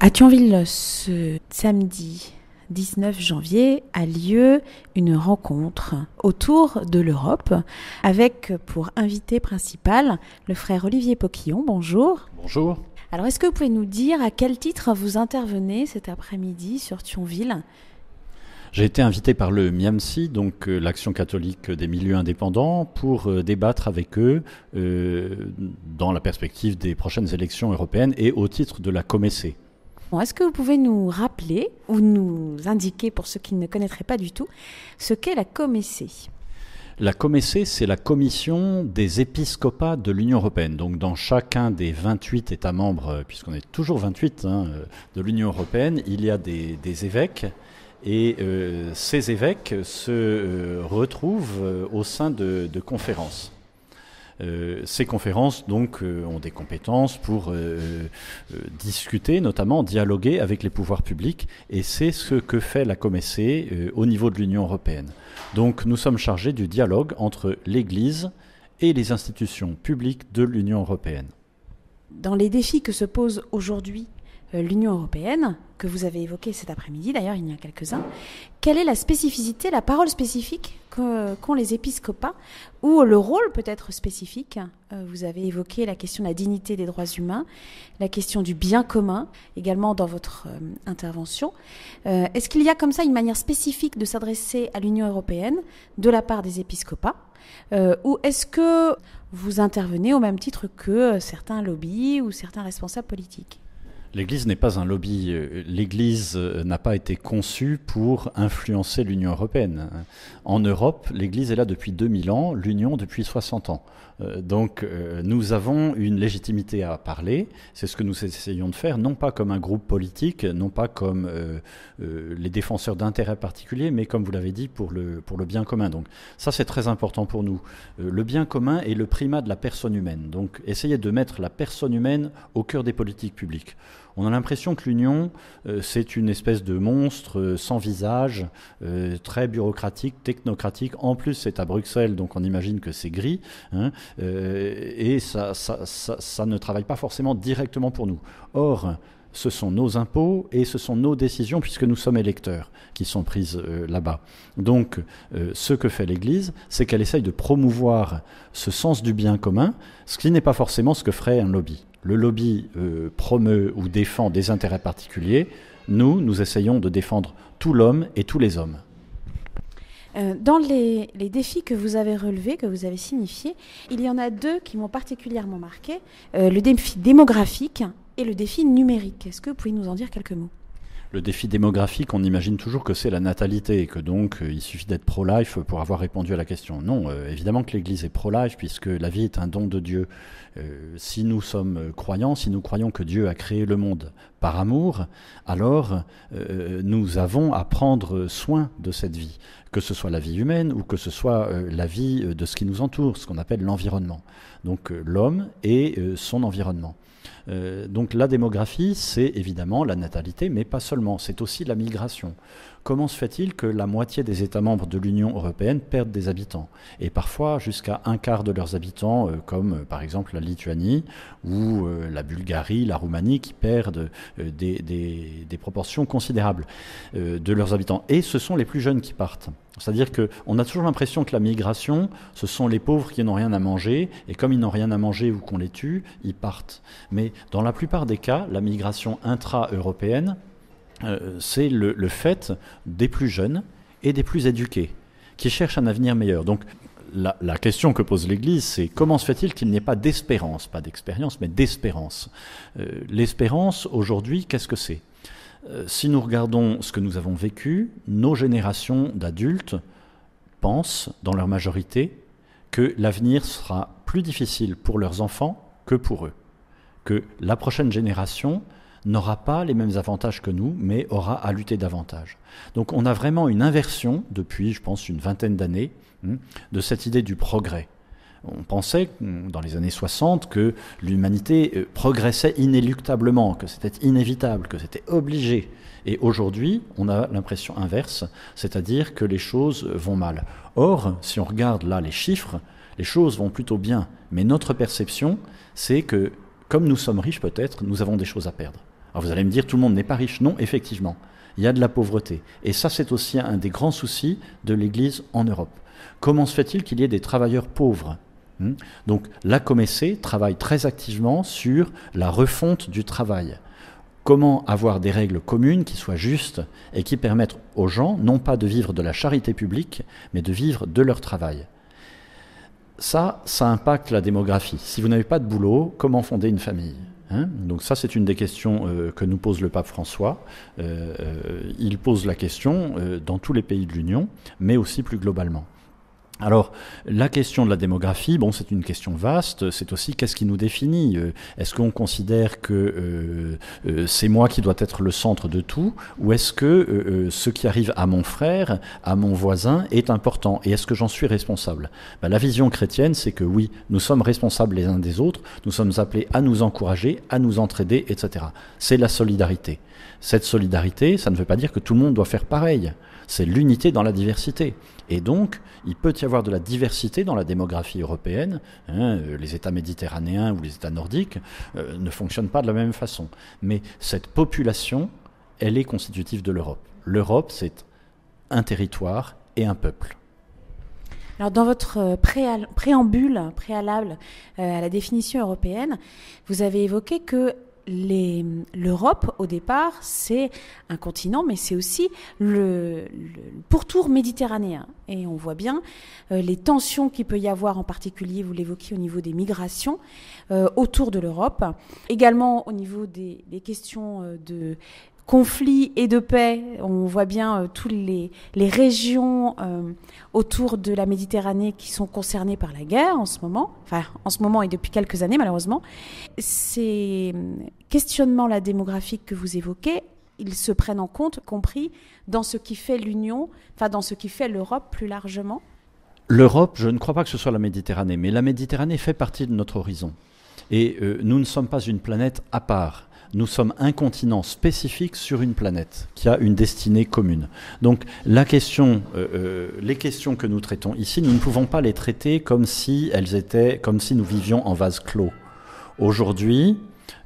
À Thionville, ce samedi 19 janvier a lieu une rencontre autour de l'Europe avec pour invité principal le frère Olivier Poquillon. Bonjour. Bonjour. Alors est-ce que vous pouvez nous dire à quel titre vous intervenez cet après-midi sur Thionville ? J'ai été invité par le MIAMSI, donc l'Action catholique des milieux indépendants, pour débattre avec eux dans la perspective des prochaines élections européennes et au titre de la COMECE. Est-ce que vous pouvez nous rappeler ou nous indiquer, pour ceux qui ne connaîtraient pas du tout, ce qu'est la COMECE ? La COMECE, c'est la commission des épiscopats de l'Union européenne. Donc dans chacun des 28 États membres, puisqu'on est toujours 28 de l'Union européenne, il y a des évêques. Et ces évêques se retrouvent au sein de conférences. Ces conférences donc ont des compétences pour discuter, notamment dialoguer avec les pouvoirs publics, et c'est ce que fait la COMECE au niveau de l'Union européenne. Donc nous sommes chargés du dialogue entre l'Église et les institutions publiques de l'Union européenne. Dans les défis que se pose aujourd'hui l'Union européenne, que vous avez évoqué cet après-midi, d'ailleurs il y en a quelques-uns, quelle est la spécificité, la parole spécifique qu'ont les épiscopats, ou le rôle peut-être spécifique? Vous avez évoqué la question de la dignité des droits humains, la question du bien commun, également dans votre intervention. Est-ce qu'il y a comme ça une manière spécifique de s'adresser à l'Union européenne de la part des épiscopats, ou est-ce que vous intervenez au même titre que certains lobbies ou certains responsables politiques ? L'Église n'est pas un lobby. L'Église n'a pas été conçue pour influencer l'Union européenne. En Europe, l'Église est là depuis 2000 ans, l'Union depuis 60 ans. Donc nous avons une légitimité à parler. C'est ce que nous essayons de faire, non pas comme un groupe politique, non pas comme les défenseurs d'intérêts particuliers, mais comme vous l'avez dit, pour le bien commun. Donc ça, c'est très important pour nous. Le bien commun est le primat de la personne humaine. Donc essayer de mettre la personne humaine au cœur des politiques publiques. On a l'impression que l'Union, c'est une espèce de monstre sans visage, très bureaucratique, technocratique. En plus, c'est à Bruxelles, donc on imagine que c'est gris. Et ça ne travaille pas forcément directement pour nous. Or, ce sont nos impôts et ce sont nos décisions, puisque nous sommes électeurs, qui sont prises là-bas. Donc, ce que fait l'Église, c'est qu'elle essaye de promouvoir ce sens du bien commun, ce qui n'est pas forcément ce que ferait un lobby. Le lobby promeut ou défend des intérêts particuliers. Nous essayons de défendre tout l'homme et tous les hommes. Dans les défis que vous avez relevés, que vous avez signifiés, il y en a deux qui m'ont particulièrement marqué, le défi démographique et le défi numérique. Est-ce que vous pouvez nous en dire quelques mots ? Le défi démographique, on imagine toujours que c'est la natalité et que donc il suffit d'être pro-life pour avoir répondu à la question. Non, évidemment que l'Église est pro-life puisque la vie est un don de Dieu. Si nous sommes croyants, si nous croyons que Dieu a créé le monde par amour, alors nous avons à prendre soin de cette vie, que ce soit la vie humaine ou que ce soit la vie de ce qui nous entoure, ce qu'on appelle l'environnement. Donc l'homme et son environnement. Donc la démographie, c'est évidemment la natalité, mais pas seulement, c'est aussi la migration. Comment se fait-il que la moitié des États membres de l'Union européenne perdent des habitants ? Et parfois jusqu'à un quart de leurs habitants, comme par exemple la Lituanie ou la Bulgarie, la Roumanie, qui perdent des proportions considérables de leurs habitants. Et ce sont les plus jeunes qui partent. C'est-à-dire qu'on a toujours l'impression que la migration, ce sont les pauvres qui n'ont rien à manger, et comme ils n'ont rien à manger ou qu'on les tue, ils partent. Mais dans la plupart des cas, la migration intra-européenne, c'est le fait des plus jeunes et des plus éduqués, qui cherchent un avenir meilleur. Donc la question que pose l'Église, c'est comment se fait-il qu'il n'y ait pas d'espérance, pas d'expérience, mais d'espérance. L'espérance, aujourd'hui, qu'est-ce que c'est ? Si nous regardons ce que nous avons vécu, nos générations d'adultes pensent, dans leur majorité, que l'avenir sera plus difficile pour leurs enfants que pour eux. Que la prochaine génération n'aura pas les mêmes avantages que nous, mais aura à lutter davantage. Donc on a vraiment une inversion, depuis, je pense, une vingtaine d'années, de cette idée du progrès. On pensait, dans les années 60, que l'humanité progressait inéluctablement, que c'était inévitable, que c'était obligé. Et aujourd'hui, on a l'impression inverse, c'est-à-dire que les choses vont mal. Or, si on regarde là les chiffres, les choses vont plutôt bien. Mais notre perception, c'est que, comme nous sommes riches peut-être, nous avons des choses à perdre. Alors vous allez me dire, tout le monde n'est pas riche. Non, effectivement, il y a de la pauvreté. Et ça, c'est aussi un des grands soucis de l'Église en Europe. Comment se fait-il qu'il y ait des travailleurs pauvres ? Donc la Comessé travaille très activement sur la refonte du travail. Comment avoir des règles communes qui soient justes et qui permettent aux gens, non pas de vivre de la charité publique, mais de vivre de leur travail. Ça impacte la démographie. Si vous n'avez pas de boulot, comment fonder une famille ? Donc ça, c'est une des questions que nous pose le pape François. Il pose la question dans tous les pays de l'Union, mais aussi plus globalement. Alors, la question de la démographie, bon, c'est une question vaste, c'est aussi qu'est-ce qui nous définit ? Est-ce qu'on considère que c'est moi qui dois être le centre de tout, ou est-ce que ce qui arrive à mon frère, à mon voisin, est important ? Et est-ce que j'en suis responsable ? La vision chrétienne, c'est que oui, nous sommes responsables les uns des autres, nous sommes appelés à nous encourager, à nous entraider, etc. C'est la solidarité. Cette solidarité, ça ne veut pas dire que tout le monde doit faire pareil. C'est l'unité dans la diversité. Et donc, il peut y avoir de la diversité dans la démographie européenne. Les États méditerranéens ou les États nordiques ne fonctionnent pas de la même façon. Mais cette population, elle est constitutive de l'Europe. L'Europe, c'est un territoire et un peuple. Alors, dans votre préalable à la définition européenne, vous avez évoqué que l'Europe, au départ, c'est un continent, mais c'est aussi le pourtour méditerranéen. Et on voit bien les tensions qu'il peut y avoir, en particulier, vous l'évoquiez, au niveau des migrations autour de l'Europe. Également, au niveau des questions de conflits et de paix, on voit bien toutes les régions autour de la Méditerranée qui sont concernées par la guerre en ce moment et depuis quelques années malheureusement. Ces questionnements-là démographiques que vous évoquez, ils se prennent en compte, compris dans ce qui fait l'Union, dans ce qui fait l'Europe plus largement ? L'Europe, je ne crois pas que ce soit la Méditerranée, mais la Méditerranée fait partie de notre horizon. Et nous ne sommes pas une planète à part. Nous sommes un continent spécifique sur une planète qui a une destinée commune. Donc les questions que nous traitons ici, nous ne pouvons pas les traiter comme si nous vivions en vase clos. Aujourd'hui,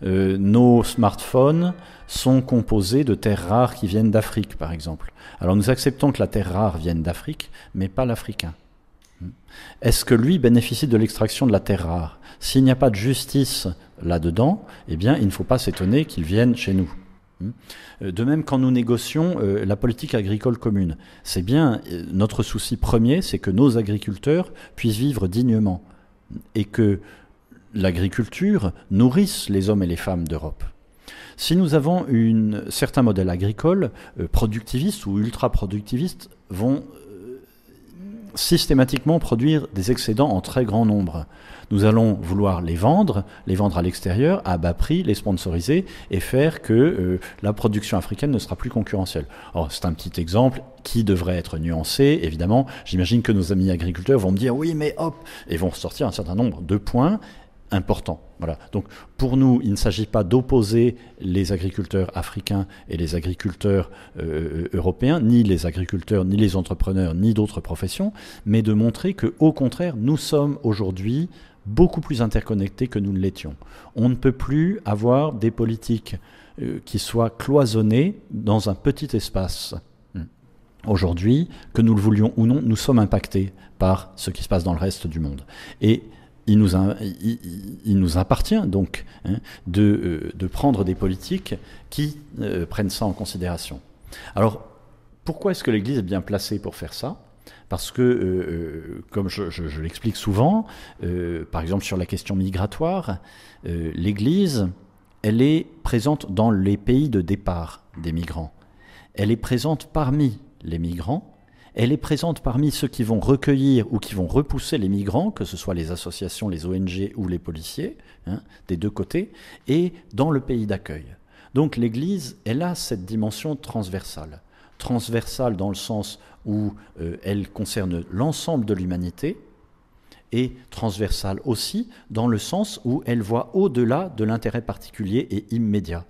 nos smartphones sont composés de terres rares qui viennent d'Afrique, par exemple. Alors nous acceptons que la terre rare vienne d'Afrique, mais pas l'Africain. Est-ce que lui bénéficie de l'extraction de la terre rare ? S'il n'y a pas de justice là-dedans, eh bien, il ne faut pas s'étonner qu'ils viennent chez nous. De même, quand nous négocions la politique agricole commune, c'est bien notre souci premier, c'est que nos agriculteurs puissent vivre dignement et que l'agriculture nourrisse les hommes et les femmes d'Europe. Si nous avons certains modèles agricoles productivistes ou ultra-productivistes vont systématiquement produire des excédents en très grand nombre. Nous allons vouloir les vendre à l'extérieur à bas prix, les sponsoriser et faire que la production africaine ne sera plus concurrentielle. Alors, c'est un petit exemple qui devrait être nuancé, évidemment. J'imagine que nos amis agriculteurs vont me dire « oui, mais hop !» et vont sortir un certain nombre de points important. Voilà. Donc, pour nous, il ne s'agit pas d'opposer les agriculteurs africains et les agriculteurs européens, ni les agriculteurs, ni les entrepreneurs, ni d'autres professions, mais de montrer qu'au contraire, nous sommes aujourd'hui beaucoup plus interconnectés que nous ne l'étions. On ne peut plus avoir des politiques qui soient cloisonnées dans un petit espace. Aujourd'hui, que nous le voulions ou non, nous sommes impactés par ce qui se passe dans le reste du monde. Et il nous appartient donc de prendre des politiques qui prennent ça en considération. Alors, pourquoi est-ce que l'Église est bien placée pour faire ça ? Parce que, comme je l'explique souvent, par exemple sur la question migratoire, l'Église, elle est présente dans les pays de départ des migrants. Elle est présente parmi les migrants. Elle est présente parmi ceux qui vont recueillir ou qui vont repousser les migrants, que ce soit les associations, les ONG ou les policiers, des deux côtés, et dans le pays d'accueil. Donc l'Église, elle a cette dimension transversale. Transversale dans le sens où elle concerne l'ensemble de l'humanité, et transversale aussi dans le sens où elle voit au-delà de l'intérêt particulier et immédiat.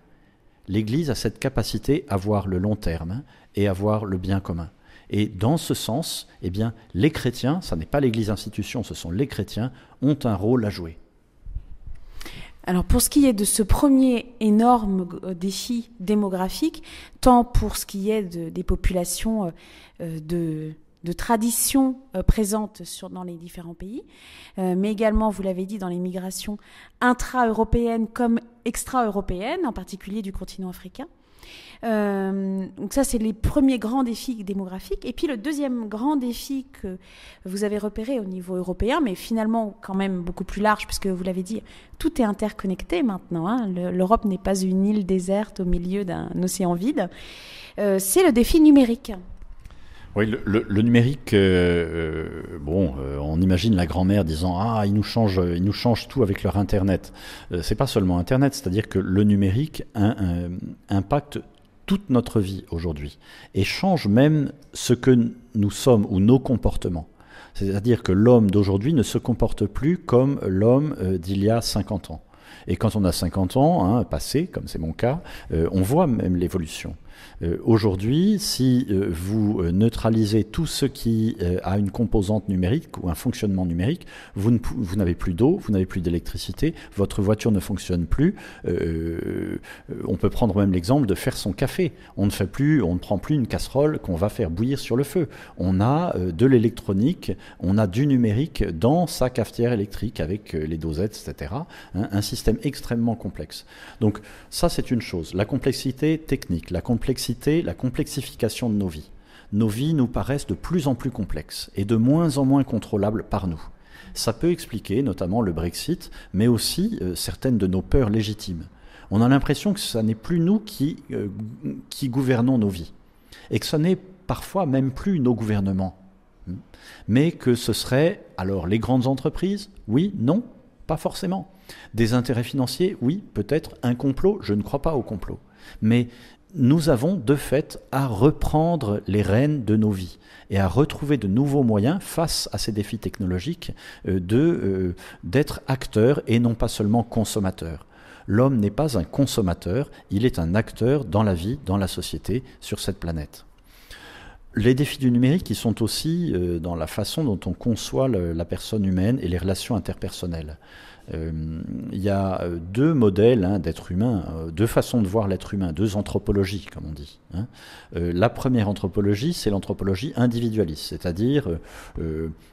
L'Église a cette capacité à voir le long terme et à voir le bien commun. Et dans ce sens, eh bien, les chrétiens, ça n'est pas l'Église institution, ce sont les chrétiens, ont un rôle à jouer. Alors pour ce qui est de ce premier énorme défi démographique, tant pour ce qui est des populations de traditions présentes dans les différents pays, mais également, vous l'avez dit, dans les migrations intra-européennes comme extra-européennes, en particulier du continent africain. Donc ça, c'est les premiers grands défis démographiques. Et puis le deuxième grand défi que vous avez repéré au niveau européen, mais finalement quand même beaucoup plus large, puisque vous l'avez dit, tout est interconnecté maintenant, hein. L'Europe n'est pas une île déserte au milieu d'un océan vide. C'est le défi numérique. Oui, le numérique, on imagine la grand-mère disant « Ah, ils nous changent tout avec leur Internet ». C'est pas seulement Internet, c'est-à-dire que le numérique impacte toute notre vie aujourd'hui et change même ce que nous sommes ou nos comportements. C'est-à-dire que l'homme d'aujourd'hui ne se comporte plus comme l'homme d'il y a 50 ans. Et quand on a 50 ans, passé, comme c'est mon cas, on voit même l'évolution. Aujourd'hui, si vous neutralisez tout ce qui a une composante numérique ou un fonctionnement numérique, vous n'avez plus d'eau, vous n'avez plus d'électricité, votre voiture ne fonctionne plus. On peut prendre même l'exemple de faire son café. On ne prend plus une casserole qu'on va faire bouillir sur le feu. On a de l'électronique, on a du numérique dans sa cafetière électrique avec les dosettes, etc. Un système extrêmement complexe. Donc ça, c'est une chose. La complexité technique, la complexification de nos vies. Nos vies nous paraissent de plus en plus complexes et de moins en moins contrôlables par nous. Ça peut expliquer notamment le Brexit, mais aussi certaines de nos peurs légitimes. On a l'impression que ce n'est plus nous qui gouvernons nos vies et que ce n'est parfois même plus nos gouvernements, mais que ce serait alors les grandes entreprises, oui, non, pas forcément. Des intérêts financiers, oui, peut-être un complot, je ne crois pas au complot. Mais nous avons de fait à reprendre les rênes de nos vies et à retrouver de nouveaux moyens face à ces défis technologiques d'être acteur et non pas seulement consommateur. L'homme n'est pas un consommateur, il est un acteur dans la vie, dans la société, sur cette planète. Les défis du numérique, ils sont aussi dans la façon dont on conçoit la personne humaine et les relations interpersonnelles. Il y a deux modèles d'être humain, deux façons de voir l'être humain, deux anthropologies, comme on dit. La première anthropologie, c'est l'anthropologie individualiste, c'est-à-dire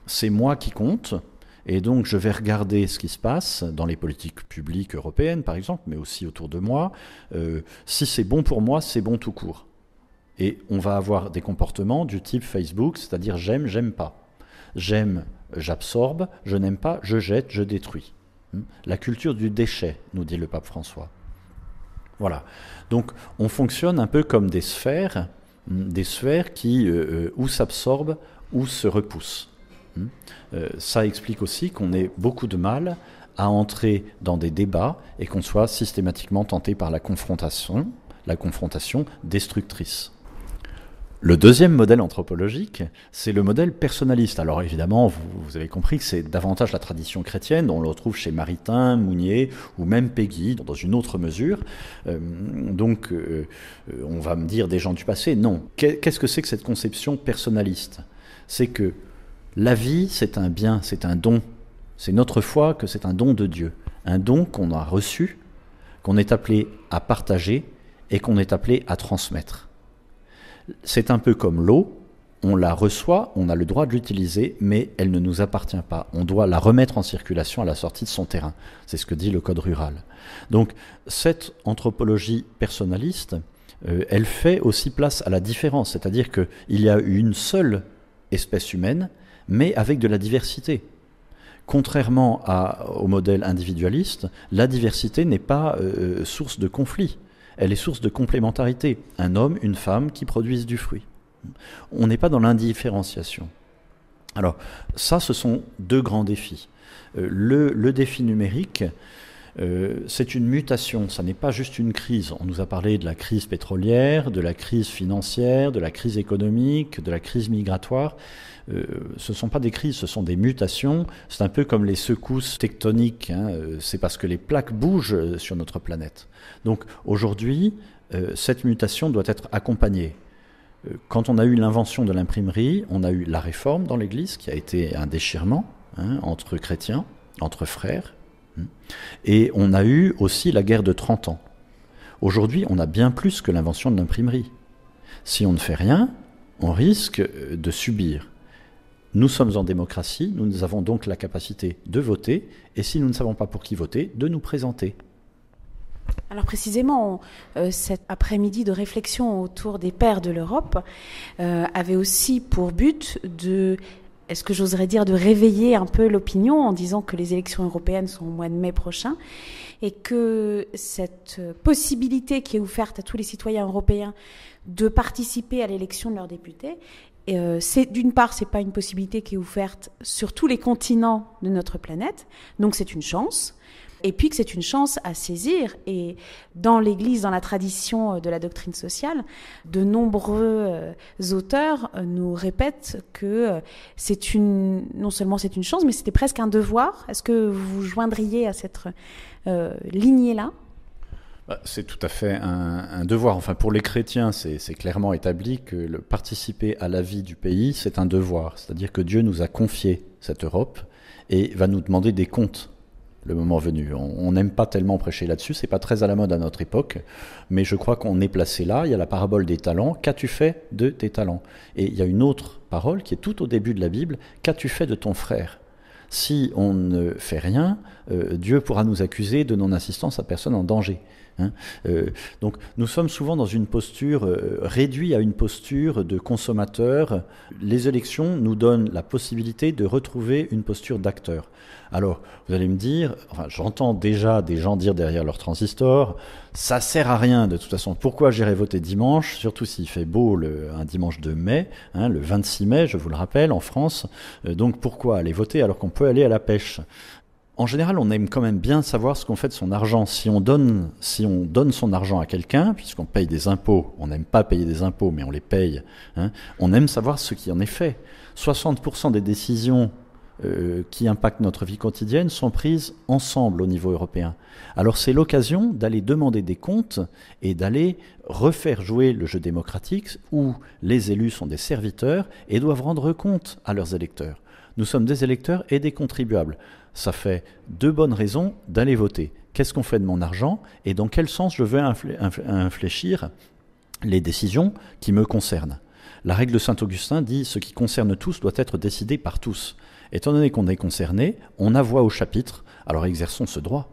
c'est moi qui compte, et donc je vais regarder ce qui se passe dans les politiques publiques européennes, par exemple, mais aussi autour de moi. Si c'est bon pour moi, c'est bon tout court. Et on va avoir des comportements du type Facebook, c'est-à-dire j'aime, j'aime pas. J'aime, j'absorbe, je n'aime pas, je jette, je détruis. La culture du déchet, nous dit le pape François. Voilà. Donc on fonctionne un peu comme des sphères qui ou s'absorbent ou se repoussent. Ça explique aussi qu'on ait beaucoup de mal à entrer dans des débats et qu'on soit systématiquement tenté par la confrontation destructrice. Le deuxième modèle anthropologique, c'est le modèle personnaliste. Alors évidemment, vous avez compris que c'est davantage la tradition chrétienne, dont on le retrouve chez Maritain, Mounier ou même Péguy, dans une autre mesure. On va me dire des gens du passé, non. Qu'est-ce que c'est que cette conception personnaliste ? C'est que la vie, c'est un bien, c'est un don. C'est notre foi que c'est un don de Dieu. Un don qu'on a reçu, qu'on est appelé à partager et qu'on est appelé à transmettre. C'est un peu comme l'eau, on la reçoit, on a le droit de l'utiliser, mais elle ne nous appartient pas. On doit la remettre en circulation à la sortie de son terrain. C'est ce que dit le Code rural. Donc cette anthropologie personnaliste, elle fait aussi place à la différence, c'est-à-dire qu'il y a une seule espèce humaine, mais avec de la diversité. Contrairement au modèle individualiste, la diversité n'est pas source de conflit. Elle est source de complémentarité. Un homme, une femme qui produisent du fruit. On n'est pas dans l'indifférenciation. Alors, ça, ce sont deux grands défis. Le défi numérique, c'est une mutation, ça n'est pas juste une crise. On nous a parlé de la crise pétrolière, de la crise financière, de la crise économique, de la crise migratoire. Ce ne sont pas des crises, ce sont des mutations. C'est un peu comme les secousses tectoniques, c'est parce que les plaques bougent sur notre planète. Donc aujourd'hui, cette mutation doit être accompagnée. Quand on a eu l'invention de l'imprimerie, on a eu la réforme dans l'Église, qui a été un déchirement entre chrétiens, entre frères, Et on a eu aussi la guerre de 30 ans. Aujourd'hui, on a bien plus que l'invention de l'imprimerie. Si on ne fait rien, on risque de subir. Nous sommes en démocratie, nous avons donc la capacité de voter, et si nous ne savons pas pour qui voter, de nous présenter. Alors précisément, cet après-midi de réflexion autour des pères de l'Europe avait aussi pour but de, est-ce que j'oserais dire, de réveiller un peu l'opinion en disant que les élections européennes sont au mois de mai prochain et que cette possibilité qui est offerte à tous les citoyens européens de participer à l'élection de leurs députés, d'une part, c'est pas une possibilité qui est offerte sur tous les continents de notre planète, donc c'est une chance. Et puis que c'est une chance à saisir. Et dans l'Église, dans la tradition de la doctrine sociale, de nombreux auteurs nous répètent que non seulement c'est une chance, mais c'était presque un devoir. Est-ce que vous vous joindriez à cette lignée-là ? C'est tout à fait un devoir. Enfin, pour les chrétiens, c'est clairement établi que participer à la vie du pays, c'est un devoir. C'est-à-dire que Dieu nous a confié cette Europe et va nous demander des comptes le moment venu. On n'aime pas tellement prêcher là-dessus, c'est pas très à la mode à notre époque, mais je crois qu'on est placé là. Il y a la parabole des talents. Qu'as-tu fait de tes talents ? Et il y a une autre parole qui est tout au début de la Bible. Qu'as-tu fait de ton frère ? Si on ne fait rien, Dieu pourra nous accuser de non-assistance à personne en danger. Donc nous sommes souvent dans une posture réduite à une posture de consommateur. Les élections nous donnent la possibilité de retrouver une posture d'acteur. Alors vous allez me dire, j'entends déjà des gens dire derrière leur transistor, ça sert à rien de toute façon, pourquoi j'irai voter dimanche, surtout s'il fait beau un dimanche de mai, le 26 mai je vous le rappelle en France, donc pourquoi aller voter alors qu'on peut aller à la pêche ? En général, on aime quand même bien savoir ce qu'on fait de son argent. Si on donne son argent à quelqu'un, puisqu'on paye des impôts, on n'aime pas payer des impôts, mais on les paye, on aime savoir ce qui en est fait. 60% des décisions qui impactent notre vie quotidienne sont prises ensemble au niveau européen. Alors c'est l'occasion d'aller demander des comptes et d'aller refaire jouer le jeu démocratique où les élus sont des serviteurs et doivent rendre compte à leurs électeurs. Nous sommes des électeurs et des contribuables. Ça fait 2 bonnes raisons d'aller voter. Qu'est-ce qu'on fait de mon argent et dans quel sens je veux infléchir les décisions qui me concernent. La règle de Saint-Augustin dit « ce qui concerne tous doit être décidé par tous ». Étant donné qu'on est concerné, on a voix au chapitre, alors exerçons ce droit.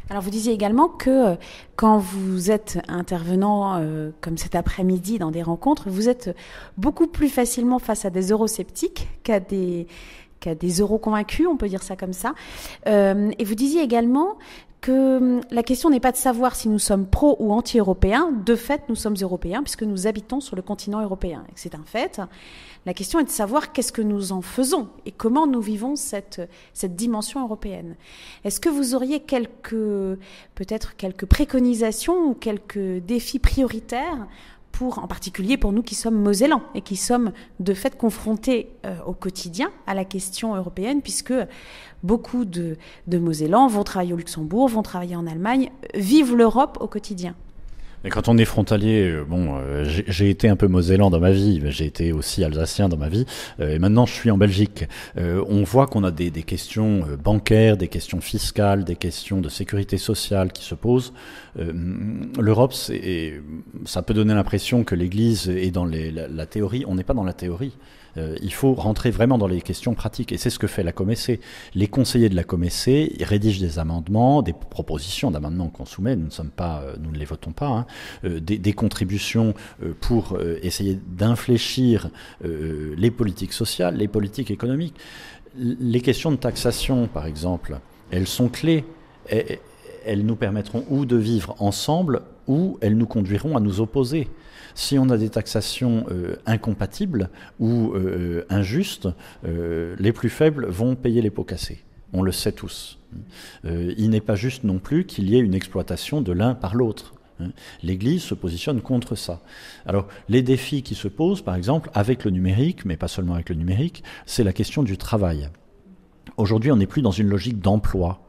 Alors vous disiez également que quand vous êtes intervenant comme cet après-midi dans des rencontres, vous êtes beaucoup plus facilement face à des eurosceptiques qu'à des euro-convaincus, on peut dire ça comme ça. Et vous disiez également que la question n'est pas de savoir si nous sommes pro ou anti-européens. De fait, nous sommes européens puisque nous habitons sur le continent européen. Et c'est un fait. La question est de savoir qu'est-ce que nous en faisons et comment nous vivons cette dimension européenne. Est-ce que vous auriez peut-être quelques préconisations ou quelques défis prioritaires en particulier pour nous qui sommes mosellans et qui sommes de fait confrontés au quotidien à la question européenne, puisque beaucoup de mosellans vont travailler au Luxembourg, vont travailler en Allemagne, vivent l'Europe au quotidien. Et quand on est frontalier, j'ai été un peu mosellan dans ma vie, mais j'ai été aussi alsacien dans ma vie, et maintenant je suis en Belgique. On voit qu'on a des questions bancaires, des questions fiscales, des questions de sécurité sociale qui se posent. L'Europe, ça peut donner l'impression que l'Église est dans la théorie. On n'est pas dans la théorie. Il faut rentrer vraiment dans les questions pratiques. Et c'est ce que fait la Comessé. Les conseillers de la Comessé rédigent des amendements, des propositions d'amendements qu'on soumet. Nous ne les votons pas. Des contributions pour essayer d'infléchir les politiques sociales, les politiques économiques. Les questions de taxation, par exemple, elles sont clés. Elles nous permettront ou de vivre ensemble ou elles nous conduiront à nous opposer. Si on a des taxations incompatibles ou injustes, les plus faibles vont payer les pots cassés. On le sait tous. Il n'est pas juste non plus qu'il y ait une exploitation de l'un par l'autre. L'Église se positionne contre ça. Alors, les défis qui se posent, par exemple, avec le numérique, mais pas seulement avec le numérique, c'est la question du travail. Aujourd'hui, on n'est plus dans une logique d'emploi.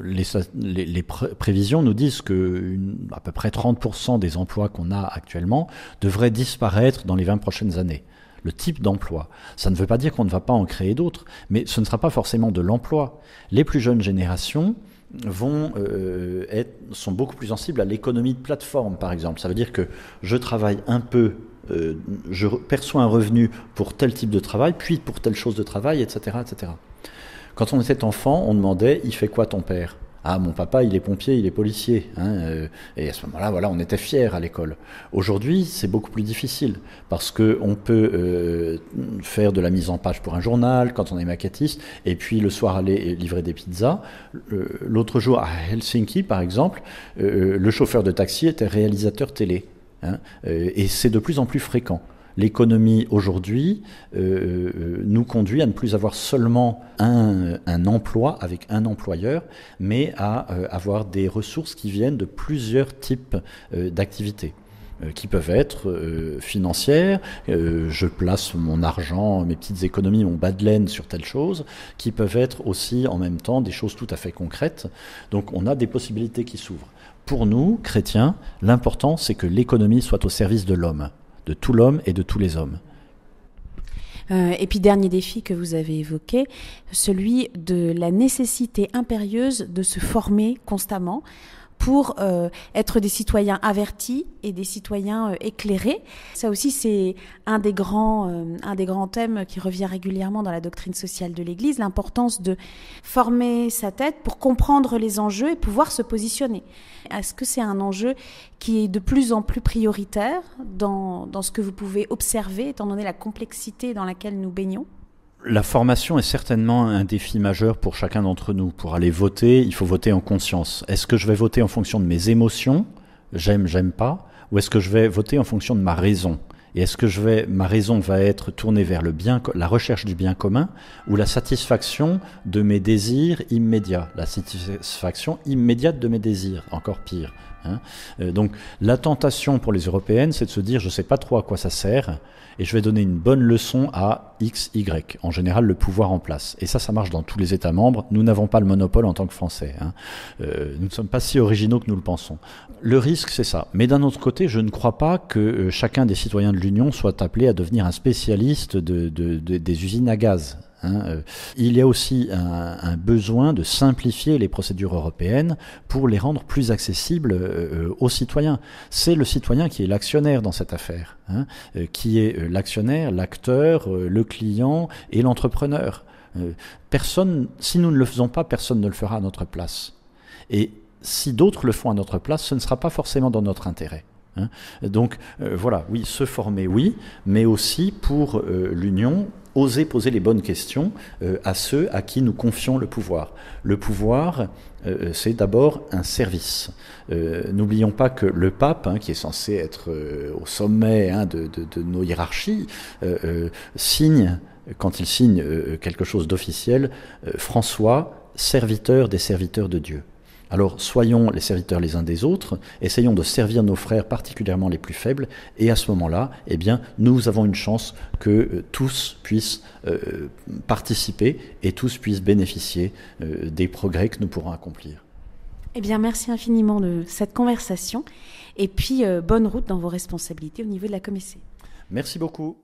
Les prévisions nous disent que à peu près 30% des emplois qu'on a actuellement devraient disparaître dans les 20 prochaines années. le type d'emploi. Ça ne veut pas dire qu'on ne va pas en créer d'autres, mais ce ne sera pas forcément de l'emploi. Les plus jeunes générations sont beaucoup plus sensibles à l'économie de plateforme, par exemple. Ça veut dire que je travaille un peu, je perçois un revenu pour tel type de travail, puis pour telle chose de travail, etc., etc. Quand on était enfant, on demandait « Il fait quoi ton père ?» Ah, mon papa, il est pompier, il est policier. Et à ce moment-là, voilà, on était fiers à l'école. Aujourd'hui, c'est beaucoup plus difficile parce qu'on peut faire de la mise en page pour un journal quand on est maquettiste, et puis le soir aller livrer des pizzas. L'autre jour, à Helsinki, par exemple, le chauffeur de taxi était réalisateur télé. Et c'est de plus en plus fréquent. L'économie aujourd'hui nous conduit à ne plus avoir seulement un emploi avec un employeur, mais à avoir des ressources qui viennent de plusieurs types d'activités, qui peuvent être financières, je place mon argent, mes petites économies, mon bas de laine sur telle chose, qui peuvent être aussi en même temps des choses tout à fait concrètes. Donc on a des possibilités qui s'ouvrent. Pour nous, chrétiens, l'important c'est que l'économie soit au service de l'homme, de tout l'homme et de tous les hommes. Et puis dernier défi que vous avez évoqué, celui de la nécessité impérieuse de se former constamment pour être des citoyens avertis et des citoyens éclairés. Ça aussi, c'est un des grands thèmes qui revient régulièrement dans la doctrine sociale de l'Église, l'importance de former sa tête pour comprendre les enjeux et pouvoir se positionner. Est-ce que c'est un enjeu qui est de plus en plus prioritaire dans ce que vous pouvez observer, étant donné la complexité dans laquelle nous baignons ? La formation est certainement un défi majeur pour chacun d'entre nous. Pour aller voter, il faut voter en conscience. Est-ce que je vais voter en fonction de mes émotions, j'aime pas, ou est-ce que je vais voter en fonction de ma raison ? Et est-ce que ma raison va être tournée vers la recherche du bien commun, ou la satisfaction de mes désirs immédiats, la satisfaction immédiate de mes désirs, encore pire. Donc la tentation pour les Européennes, c'est de se dire je ne sais pas trop à quoi ça sert et je vais donner une bonne leçon à X, Y, en général le pouvoir en place. Et ça marche dans tous les États membres. Nous n'avons pas le monopole en tant que Français. Nous ne sommes pas si originaux que nous le pensons. Le risque, c'est ça. Mais d'un autre côté, je ne crois pas que chacun des citoyens de l'Union soit appelé à devenir un spécialiste des usines à gaz. Il y a aussi un besoin de simplifier les procédures européennes pour les rendre plus accessibles aux citoyens. C'est le citoyen qui est l'actionnaire dans cette affaire, qui est l'actionnaire, l'acteur, le client et l'entrepreneur. Si nous ne le faisons pas, personne ne le fera à notre place. Et si d'autres le font à notre place, ce ne sera pas forcément dans notre intérêt. Donc voilà, oui, se former, oui, mais aussi pour l'Union, oser poser les bonnes questions à ceux à qui nous confions le pouvoir. Le pouvoir, c'est d'abord un service. N'oublions pas que le pape, qui est censé être au sommet de nos hiérarchies, signe, quand il signe quelque chose d'officiel, François, serviteur des serviteurs de Dieu. Alors soyons les serviteurs les uns des autres, essayons de servir nos frères, particulièrement les plus faibles, et à ce moment-là, eh bien, nous avons une chance que tous puissent participer et tous puissent bénéficier des progrès que nous pourrons accomplir. Eh bien, merci infiniment de cette conversation, et puis bonne route dans vos responsabilités au niveau de la Commission. Merci beaucoup.